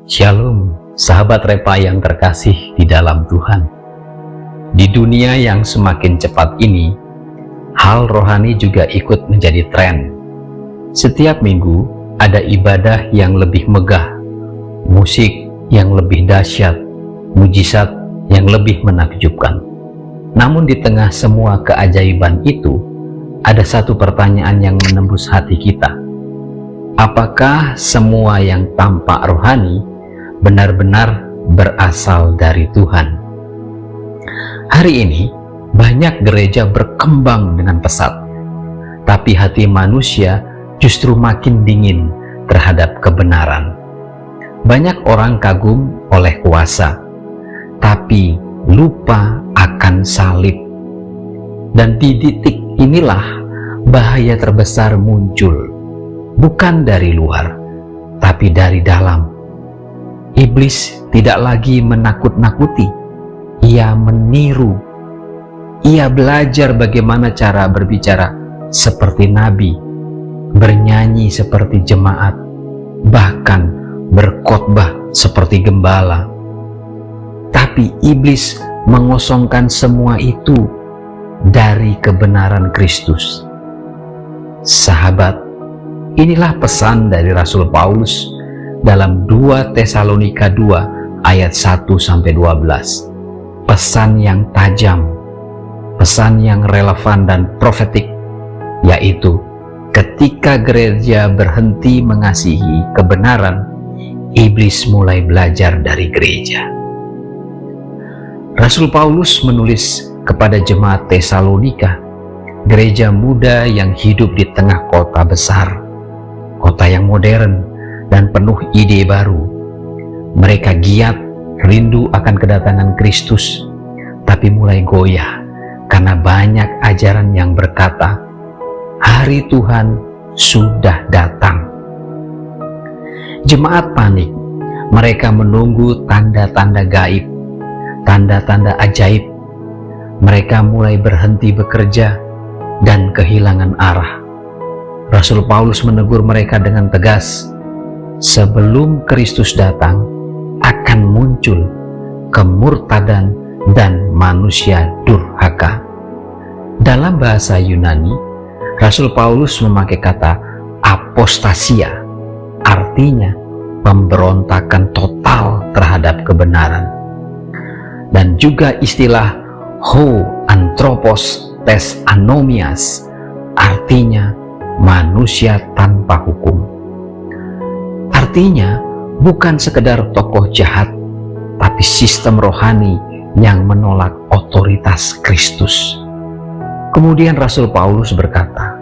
Shalom, sahabat Repa yang terkasih di dalam Tuhan. Di dunia yang semakin cepat ini, hal rohani juga ikut menjadi tren. Setiap minggu ada ibadah yang lebih megah, musik yang lebih dahsyat, mujizat yang lebih menakjubkan. Namun di tengah semua keajaiban itu, ada satu pertanyaan yang menembus hati kita. Apakah semua yang tampak rohani benar-benar berasal dari Tuhan? Hari ini banyak gereja berkembang dengan pesat, tapi hati manusia justru makin dingin terhadap kebenaran. Banyak orang kagum oleh kuasa, tapi lupa akan salib. Dan di titik inilah bahaya terbesar muncul, bukan dari luar, tapi dari dalam. Iblis tidak lagi menakut-nakuti, ia meniru. Ia belajar bagaimana cara berbicara seperti nabi, bernyanyi seperti jemaat, bahkan berkhotbah seperti gembala. Tapi iblis mengosongkan semua itu dari kebenaran Kristus. Sahabat, inilah pesan dari Rasul Paulus dalam 2 Tesalonika 2 ayat 1-12. Pesan yang tajam, pesan yang relevan dan profetik, yaitu ketika gereja berhenti mengasihi kebenaran, iblis mulai belajar dari gereja. Rasul Paulus menulis kepada jemaat Tesalonika, gereja muda yang hidup di tengah kota besar, kota yang modern dan penuh ide baru. Mereka giat, rindu akan kedatangan Kristus, tapi mulai goyah karena banyak ajaran yang berkata, hari Tuhan sudah datang. Jemaat panik, mereka menunggu tanda-tanda gaib, tanda-tanda ajaib. Mereka mulai berhenti bekerja dan kehilangan arah. Rasul Paulus menegur mereka dengan tegas, sebelum Kristus datang, akan muncul kemurtadan dan manusia durhaka. Dalam bahasa Yunani, Rasul Paulus memakai kata apostasia, artinya pemberontakan total terhadap kebenaran. Dan juga istilah ho anthropos tes anomias, artinya manusia tanpa hukum. Artinya bukan sekedar tokoh jahat, tapi sistem rohani yang menolak otoritas Kristus. Kemudian Rasul Paulus berkata,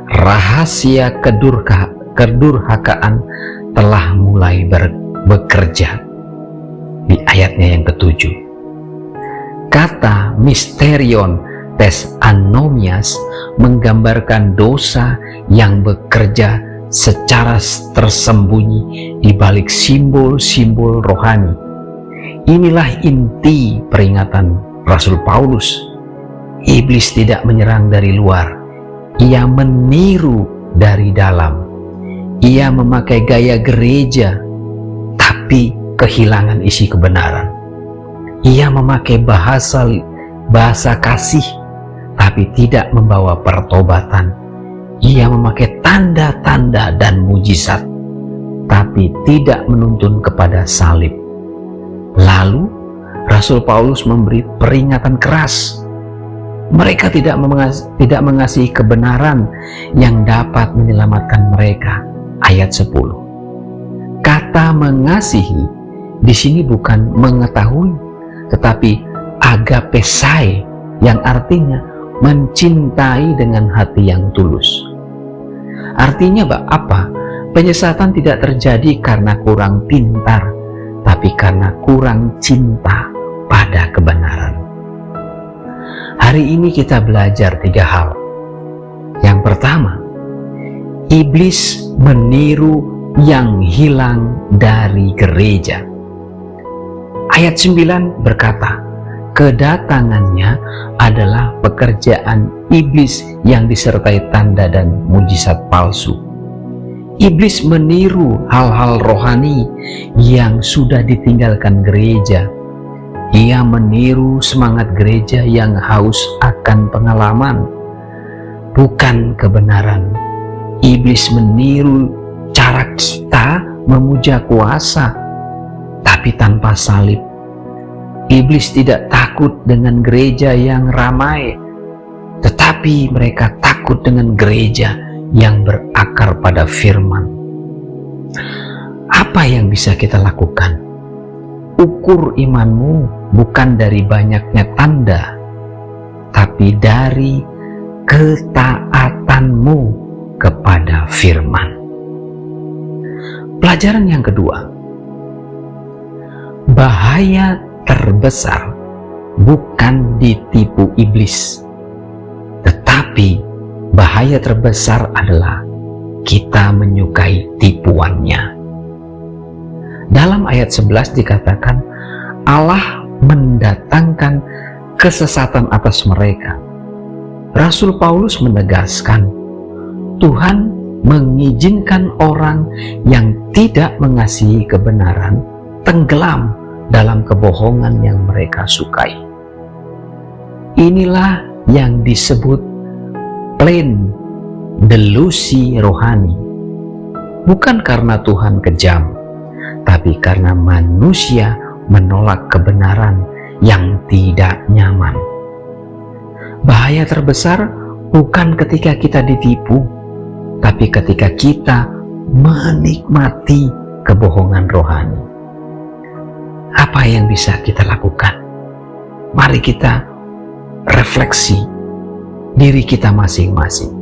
rahasia kedurhakaan telah mulai bekerja. Di ayatnya yang ke-7, kata mysterion tes anomias menggambarkan dosa yang bekerja secara tersembunyi di balik simbol-simbol rohani. Inilah inti peringatan Rasul Paulus. Iblis tidak menyerang dari luar, ia meniru dari dalam. Ia memakai gaya gereja, tapi kehilangan isi kebenaran. Ia memakai bahasa kasih, tapi tidak membawa pertobatan. Ia memakai tanda-tanda dan mujizat, tapi tidak menuntun kepada salib. Lalu Rasul Paulus memberi peringatan keras. Mereka tidak mengasihi kebenaran yang dapat menyelamatkan mereka. Ayat 10. Kata mengasihi di sini bukan mengetahui, tetapi agapesai, yang artinya mencintai dengan hati yang tulus. Artinya apa? Penyesatan tidak terjadi karena kurang pintar, tapi karena kurang cinta pada kebenaran. Hari ini kita belajar 3 hal. Yang pertama, iblis meniru yang hilang dari gereja. Ayat 9 berkata, kedatangannya adalah pekerjaan iblis yang disertai tanda dan mujizat palsu. Iblis meniru hal-hal rohani yang sudah ditinggalkan gereja. Ia meniru semangat gereja yang haus akan pengalaman, bukan kebenaran. Iblis meniru cara kita memuja kuasa, tapi tanpa salib. Iblis tidak takut dengan gereja yang ramai, tetapi mereka takut dengan gereja yang berakar pada firman. Apa yang bisa kita lakukan? Ukur imanmu bukan dari banyaknya tanda, tapi dari ketaatanmu kepada firman. Pelajaran yang kedua, bahaya terbesar bukan ditipu iblis, tetapi bahaya terbesar adalah kita menyukai tipuannya. Dalam ayat 11 dikatakan, Allah mendatangkan kesesatan atas mereka. Rasul Paulus menegaskan, Tuhan mengizinkan orang yang tidak mengasihi kebenaran tenggelam dalam kebohongan yang mereka sukai. Inilah yang disebut plain delusi rohani. Bukan karena Tuhan kejam, tapi karena manusia menolak kebenaran yang tidak nyaman. Bahaya terbesar bukan ketika kita ditipu, tapi ketika kita menikmati kebohongan rohani. Apa yang bisa kita lakukan? Mari kita refleksi diri kita masing-masing.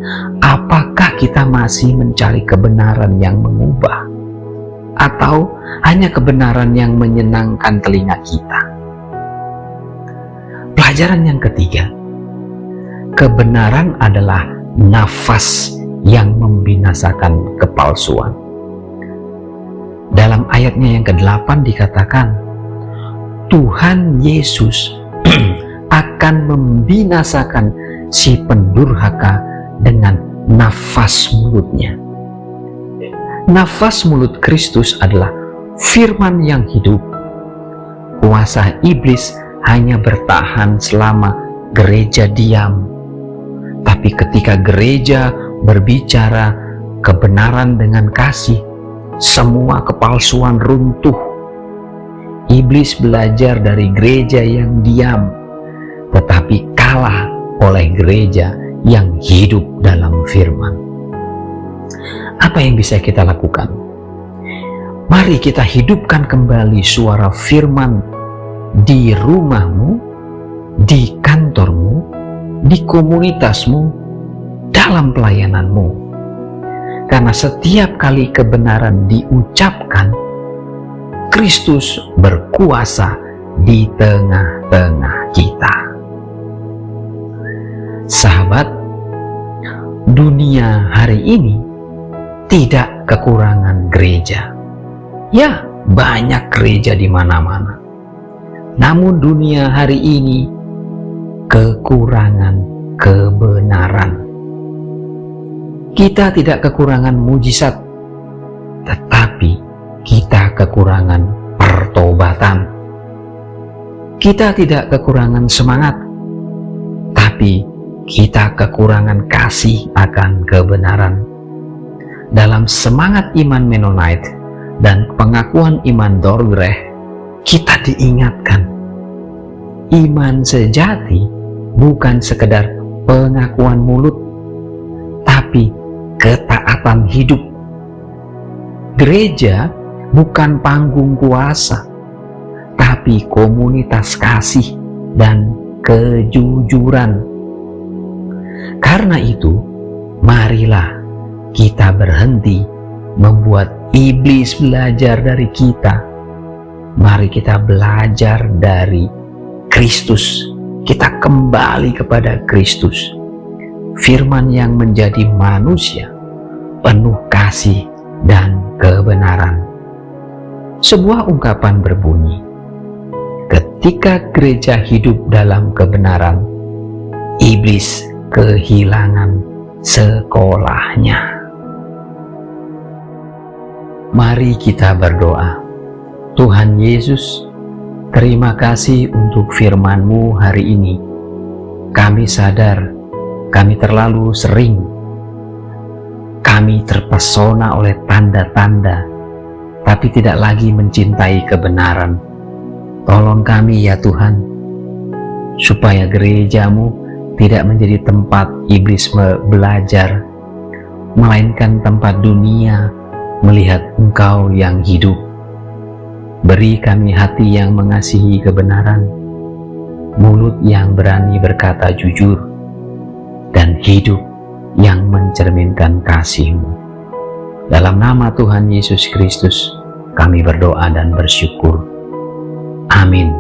Apakah kita masih mencari kebenaran yang mengubah, atau hanya kebenaran yang menyenangkan telinga kita? Pelajaran yang ketiga, kebenaran adalah nafas yang membinasakan kepalsuan. Dalam ayatnya yang ke-8 dikatakan, Tuhan Yesus akan membinasakan si pendurhaka dengan nafas mulutnya. Nafas mulut Kristus adalah firman yang hidup. Kuasa iblis hanya bertahan selama gereja diam. Tapi ketika gereja berbicara kebenaran dengan kasih, semua kepalsuan runtuh. Iblis belajar dari gereja yang diam, tetapi kalah oleh gereja yang hidup dalam firman. Apa yang bisa kita lakukan? Mari kita hidupkan kembali suara firman di rumahmu, di kantormu, di komunitasmu, dalam pelayananmu. Karena setiap kali kebenaran diucapkan, Kristus berkuasa di tengah-tengah kita. Sahabat, dunia hari ini tidak kekurangan gereja. Ya, banyak gereja di mana-mana. Namun dunia hari ini kekurangan kebenaran. Kita tidak kekurangan mujizat, tetapi kita kekurangan pertobatan. Kita tidak kekurangan semangat, tapi kita kekurangan kasih akan kebenaran. Dalam semangat iman Mennonite dan pengakuan iman Dordrecht, kita diingatkan, iman sejati bukan sekedar pengakuan mulut, tapi ketaatan hidup. Gereja bukan panggung kuasa, tapi komunitas kasih dan kejujuran. Karena itu, marilah kita berhenti membuat iblis belajar dari kita. Mari kita belajar dari Kristus. Kita kembali kepada Kristus, firman yang menjadi manusia, penuh kasih dan kebenaran. Sebuah ungkapan berbunyi, ketika gereja hidup dalam kebenaran, iblis kehilangan sekolahnya. Mari kita berdoa. Tuhan Yesus, terima kasih untuk firman-Mu hari ini. Kami sadar kami terlalu sering kami terpesona oleh tanda-tanda, tapi tidak lagi mencintai kebenaran. Tolong kami ya Tuhan, supaya gereja-Mu tidak menjadi tempat iblis belajar, melainkan tempat dunia melihat Engkau yang hidup. Beri kami hati yang mengasihi kebenaran, mulut yang berani berkata jujur, dan hidup yang mencerminkan kasih-Mu. Dalam nama Tuhan Yesus Kristus, kami berdoa dan bersyukur. Amin.